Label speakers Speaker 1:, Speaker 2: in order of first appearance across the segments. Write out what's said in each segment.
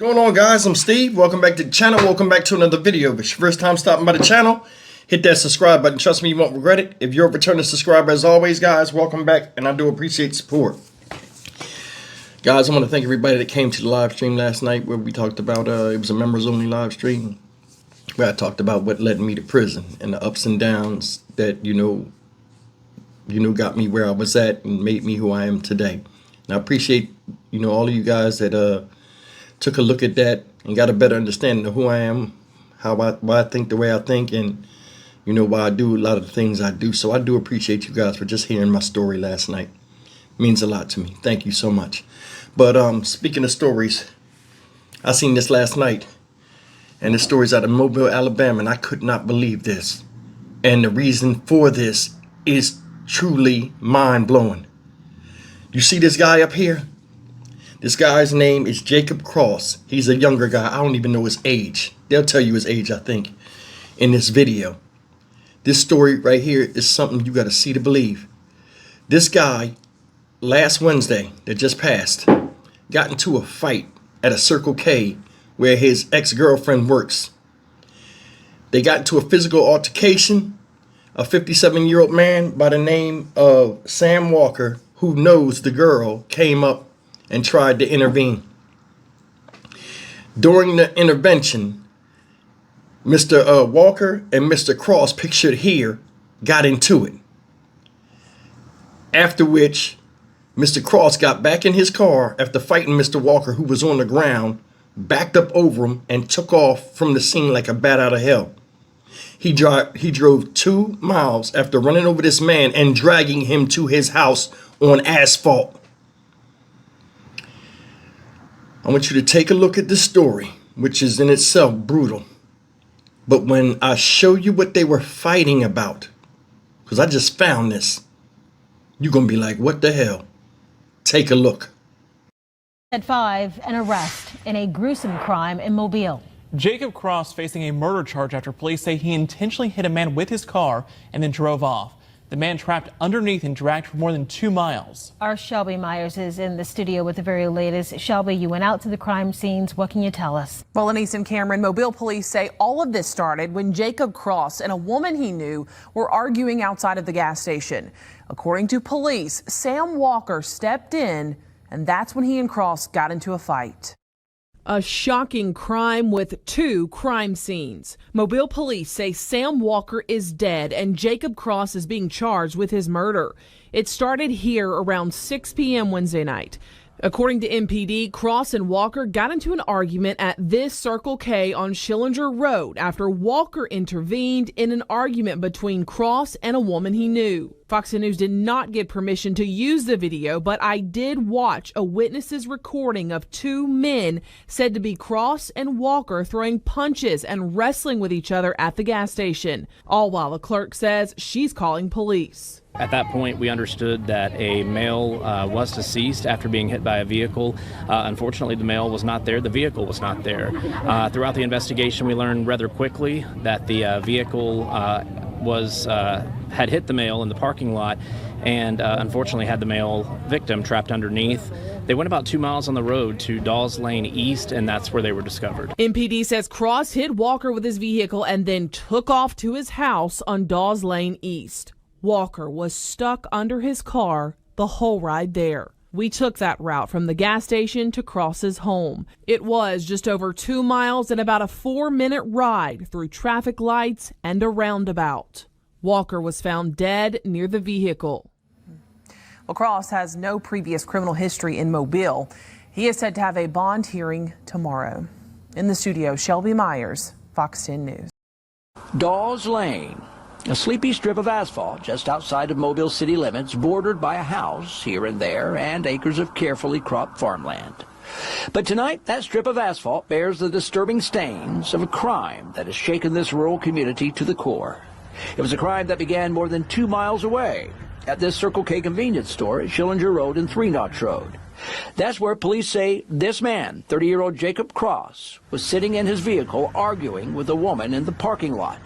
Speaker 1: What's going on, guys? I'm Steve. Welcome back to the channel. Welcome back to another video. If it's your first time stopping by the channel, hit that subscribe button. Trust me, you won't regret it. If you're a returning subscriber, as always, guys, welcome back, and I do appreciate support. Guys, I want to thank everybody that came to the live stream last night where we talked about, it was a members only live stream, where I talked about what led me to prison and the ups and downs that, you know, got me where I was at and made me who I am today. And I appreciate, all of you guys that took a look at that and got a better understanding of who I am, why I think the way I think, and why I do a lot of the things I do. So I do appreciate you guys for just hearing my story last night. It means a lot to me. Thank you so much. But speaking of stories, I seen this last night, and the story's out of Mobile, Alabama, and I could not believe this. And the reason for this is truly mind-blowing. You see this guy up here? This guy's name is Jacob Cross. He's a younger guy. I don't even know his age. They'll tell you his age, I think, in this video. This story right here is something you got to see to believe. This guy, last Wednesday that just passed, got into a fight at a Circle K where his ex-girlfriend works. They got into a physical altercation. A 57-year-old man by the name of Sam Walker, who knows the girl, came up and tried to intervene. During the intervention, Mr. Walker and Mr. Cross, pictured here, got into it. After which, Mr. Cross got back in his car after fighting Mr. Walker, who was on the ground, backed up over him, and took off from the scene like a bat out of hell. He drove 2 miles after running over this man and dragging him to his house on asphalt. I want you to take a look at this story, which is in itself brutal. But when I show you what they were fighting about, because I just found this, you're going to be like, what the hell? Take a look.
Speaker 2: At 5, an arrest in a gruesome crime in Mobile.
Speaker 3: Jacob Cross facing a murder charge after police say he intentionally hit a man with his car and then drove off. The man trapped underneath and dragged for more than 2 miles.
Speaker 2: Our Shelby Myers is in the studio with the very latest. Shelby, you went out to the crime scenes. What can you tell us?
Speaker 4: Well, Anise and Cameron, Mobile police say all of this started when Jacob Cross and a woman he knew were arguing outside of the gas station. According to police, Sam Walker stepped in, and that's when he and Cross got into a fight.
Speaker 5: A shocking crime with 2 crime scenes. Mobile police say Sam Walker is dead and Jacob Cross is being charged with his murder. It started here around 6 p.m. Wednesday night. According to MPD, Cross and Walker got into an argument at this Circle K on Schillinger Road after Walker intervened in an argument between Cross and a woman he knew. Fox News did not get permission to use the video, but I did watch a witness's recording of 2 men said to be Cross and Walker throwing punches and wrestling with each other at the gas station, all while the clerk says she's calling police.
Speaker 6: At that point, we understood that a male was deceased after being hit by a vehicle. Unfortunately, the male was not there. The vehicle was not there. Throughout the investigation, we learned rather quickly that the vehicle had hit the male in the parking lot and unfortunately had the male victim trapped underneath. They went about 2 miles on the road to Dawes Lane East, and that's where they were discovered.
Speaker 5: MPD says Cross hit Walker with his vehicle and then took off to his house on Dawes Lane East. Walker was stuck under his car the whole ride there. We took that route from the gas station to Cross's home. It was just over 2 miles and about a 4-minute ride through traffic lights and a roundabout. Walker was found dead near the vehicle.
Speaker 4: Well, Cross has no previous criminal history in Mobile. He is said to have a bond hearing tomorrow. In the studio, Shelby Myers, Fox 10 News.
Speaker 7: Dawes Lane, a sleepy strip of asphalt just outside of Mobile city limits, bordered by a house here and there and acres of carefully cropped farmland. But tonight, that strip of asphalt bears the disturbing stains of a crime that has shaken this rural community to the core. It was a crime that began more than 2 miles away at this Circle K convenience store at Schillinger Road and 3 Notch Road. That's where police say this man, 30-year-old Jacob Cross, was sitting in his vehicle arguing with a woman in the parking lot.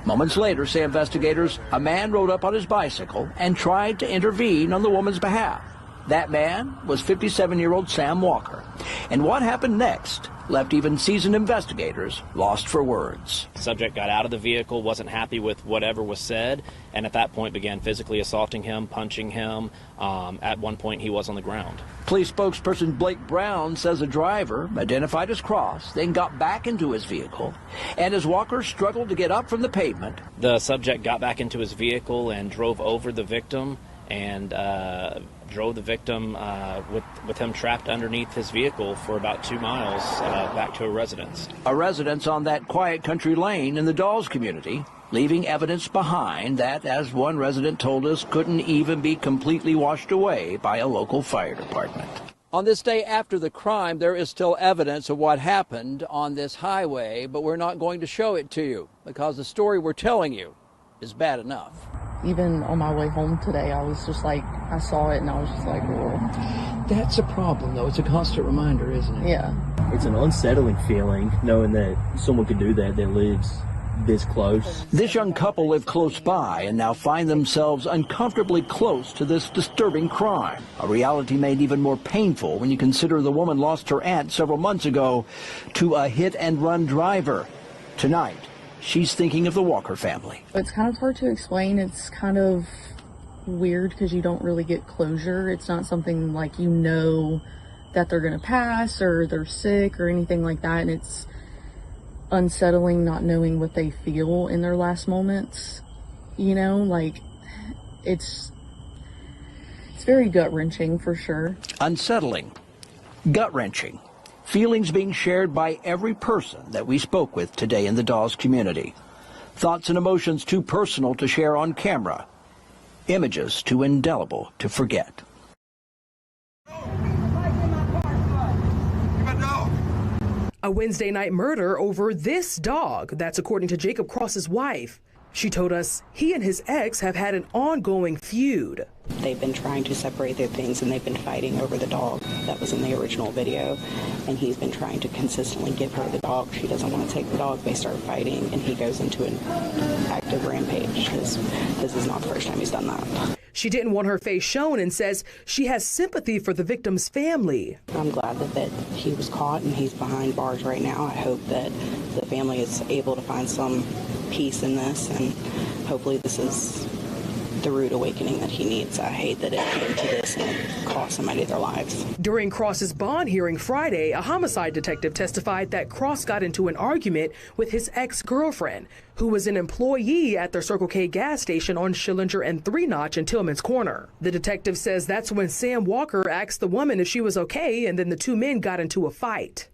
Speaker 7: Moments later, say investigators, a man rode up on his bicycle and tried to intervene on the woman's behalf. That man was 57-year-old Sam Walker. And what happened next left even seasoned investigators lost for words.
Speaker 6: The subject got out of the vehicle, wasn't happy with whatever was said, and at that point began physically assaulting him, punching him. At one point, he was on the ground.
Speaker 7: Police spokesperson Blake Brown says the driver, identified as Cross, then got back into his vehicle, and as Walker struggled to get up from the pavement,
Speaker 6: The subject got back into his vehicle and drove over the victim and drove the victim with him trapped underneath his vehicle for about 2 miles back to a residence.
Speaker 7: A residence on that quiet country lane in the Dawes community, leaving evidence behind that, as one resident told us, couldn't even be completely washed away by a local fire department.
Speaker 8: On this day after the crime, there is still evidence of what happened on this highway, but we're not going to show it to you because the story we're telling you is bad enough.
Speaker 9: Even on my way home today, I was just like, I saw it and I was just like, whoa.
Speaker 8: That's a problem, though. It's a constant reminder, isn't it?
Speaker 9: Yeah.
Speaker 10: It's an unsettling feeling knowing that someone could do that lives this close.
Speaker 7: This young couple live close by and now find themselves uncomfortably close to this disturbing crime. A reality made even more painful when you consider the woman lost her aunt several months ago to a hit-and-run driver. Tonight, she's thinking of the Walker family.
Speaker 9: It's kind of hard to explain. It's kind of weird because you don't really get closure. It's not something like you know that they're going to pass or they're sick or anything like that. And it's unsettling not knowing what they feel in their last moments. You know, like it's very gut-wrenching for sure.
Speaker 7: Unsettling, gut-wrenching, feelings being shared by every person that we spoke with today in the Dawes community. Thoughts and emotions too personal to share on camera. Images too indelible to forget.
Speaker 5: A Wednesday night murder over this dog. That's according to Jacob Cross's wife. She told us he and his ex have had an ongoing feud.
Speaker 11: They've been trying to separate their things and they've been fighting over the dog that was in the original video. And he's been trying to consistently give her the dog. She doesn't want to take the dog. They start fighting and he goes into an active rampage. This is not the first time he's done that.
Speaker 5: She didn't want her face shown and says she has sympathy for the victim's family.
Speaker 11: I'm glad that he was caught and he's behind bars right now. I hope that the family is able to find some peace in this, and hopefully this is the rude awakening that he needs. I hate that it came to this and it cost somebody their lives.
Speaker 5: During Cross's bond hearing Friday, a homicide detective testified that Cross got into an argument with his ex-girlfriend, who was an employee at their Circle K gas station on Schillinger and Three Notch in Tillman's Corner. The detective says that's when Sam Walker asked the woman if she was okay, and then the two men got into a fight.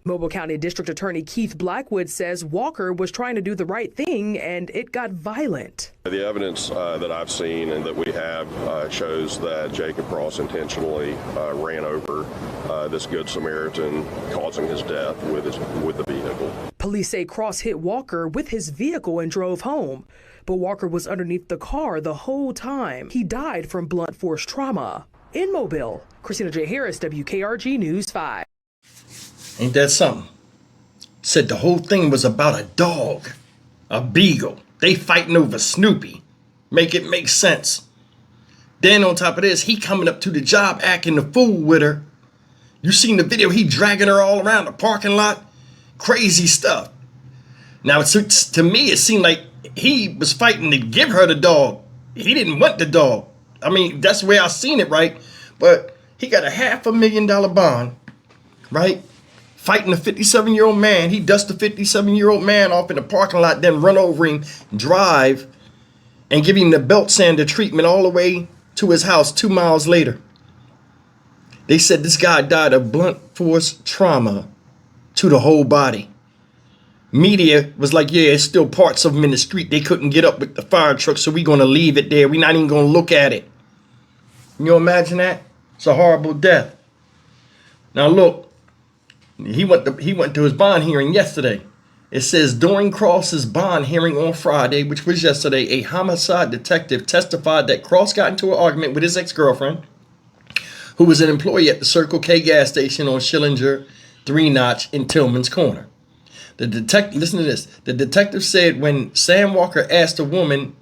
Speaker 5: Mobile County District Attorney Keith Blackwood says Walker was trying to do the right thing and it got violent.
Speaker 12: The evidence that I've seen and that we have shows that Jacob Cross intentionally ran over this Good Samaritan, causing his death with the vehicle. Police
Speaker 5: say Cross hit Walker with his vehicle and drove home, but Walker was underneath the car the whole time. He died from blunt force trauma. In Mobile, Christina J. Harris, WKRG News 5.
Speaker 1: Ain't that something? Said the whole thing was about a dog, a beagle. They fighting over Snoopy. Make it make sense. Then on top of this, he coming up to the job acting the fool with her. You seen the video? He dragging her all around the parking lot. Crazy stuff. Now, to me, it seemed like he was fighting to give her the dog. He didn't want the dog. I mean, that's the way I seen it, right? But he got a $500,000 bond, right? Fighting a 57-year-old man. He dusts the 57-year-old man off in the parking lot, then run over him, drive, and give him the belt sander treatment all the way to his house 2 miles later. They said this guy died of blunt force trauma to the whole body. Media was like, yeah, it's still parts of him in the street. They couldn't get up with the fire truck, so we're going to leave it there. We're not even going to look at it. You imagine that? It's a horrible death. Now, look. He went to his bond hearing yesterday. It says during Cross's bond hearing on Friday, which was yesterday, a homicide detective testified that Cross got into an argument with his ex-girlfriend, who was an employee at the Circle K gas station on Schillinger, Three Notch in Tillman's Corner. The detective, listen to this. The detective said when Sam Walker asked a woman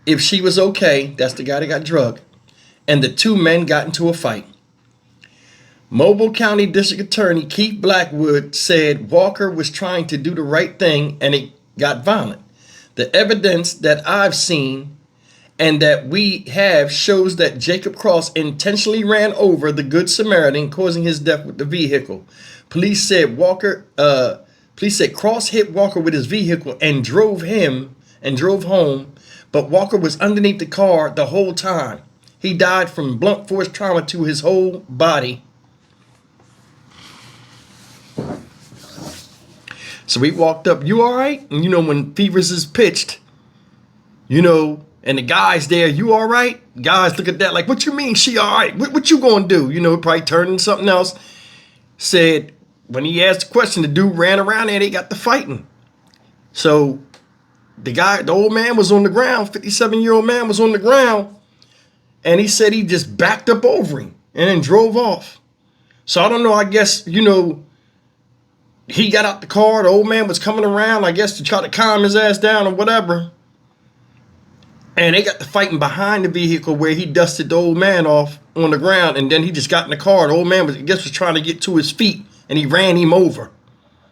Speaker 1: if she was okay, that's the guy that got drugged, and the two men got into a fight. Mobile County District Attorney Keith Blackwood said Walker was trying to do the right thing and it got violent. The evidence that I've seen and that we have shows that Jacob Cross intentionally ran over the Good Samaritan, causing his death with the vehicle. Police said Cross hit Walker with his vehicle and drove home, but Walker was underneath the car the whole time. He died from blunt force trauma to his whole body. So we walked up, you all right? And you know, when Fevers is pitched, you know, and the guy's there, you all right? Guys look at that like, what you mean she all right? What you gonna do? You know, probably turning something else. Said, when he asked the question, the dude ran around there, they got to fighting. So the old man was on the ground, 57-year-old man was on the ground, and he said he just backed up over him and then drove off. So I don't know, I guess, you know, he got out the car, the old man was coming around, I guess, to try to calm his ass down or whatever. And they got to fighting behind the vehicle where he dusted the old man off on the ground, and then he just got in the car. The old man was trying to get to his feet, and he ran him over.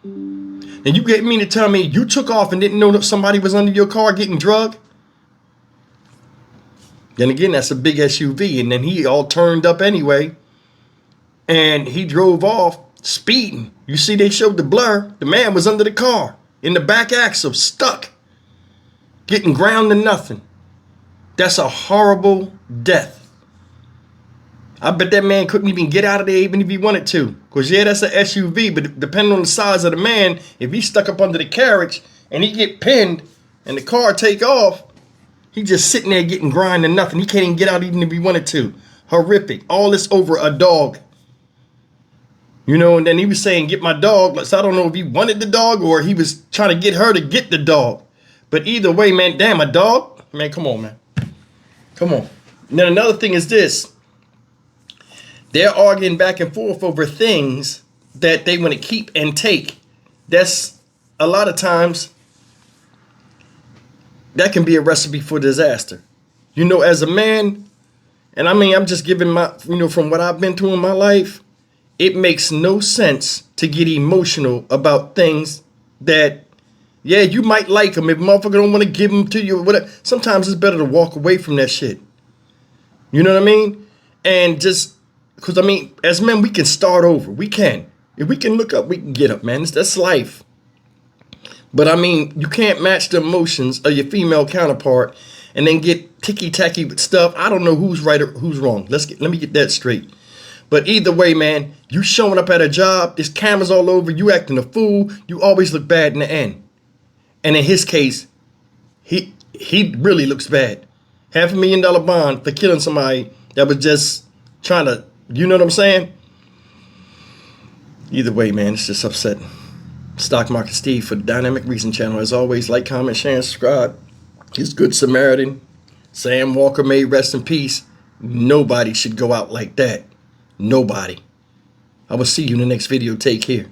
Speaker 1: And you get me to tell me you took off and didn't know that somebody was under your car getting drugged? Then again, that's a big SUV, and then he all turned up anyway, and he drove off speeding. You see, they showed the blur. The man was under the car in the back axle, stuck, getting ground to nothing. That's a horrible death. I bet that man couldn't even get out of there even if he wanted to. Because, yeah, that's an SUV, but depending on the size of the man, if he's stuck up under the carriage and he get pinned and the car take off, he just sitting there getting grind to nothing. He can't even get out even if he wanted to. Horrific. All this over a dog. You know, and then he was saying, get my dog. So I don't know if he wanted the dog or he was trying to get her to get the dog. But either way, man, damn, a dog? Man, come on, man. Come on. And then another thing is this. They're arguing back and forth over things that they want to keep and take. That's a lot of times, that can be a recipe for disaster. You know, as a man, and I mean, I'm just giving my, you know, from what I've been through in my life, it makes no sense to get emotional about things that, yeah, you might like them. If motherfucker don't want to give them to you or whatever, sometimes it's better to walk away from that shit. You know what I mean? And just, because I mean, as men, we can start over. We can. If we can look up, we can get up, man. That's life. But I mean, you can't match the emotions of your female counterpart and then get ticky-tacky with stuff. I don't know who's right or who's wrong. Let me get that straight. But either way, man, you showing up at a job, there's cameras all over, you acting a fool, you always look bad in the end. And in his case, he really looks bad. $500,000 bond for killing somebody that was just trying to, you know what I'm saying? Either way, man, it's just upsetting. Stock Market Steve for the Dynamic Reason channel. As always, like, comment, share, and subscribe. He's Good Samaritan. Sam Walker may rest in peace. Nobody should go out like that. Nobody. I will see you in the next video. Take care.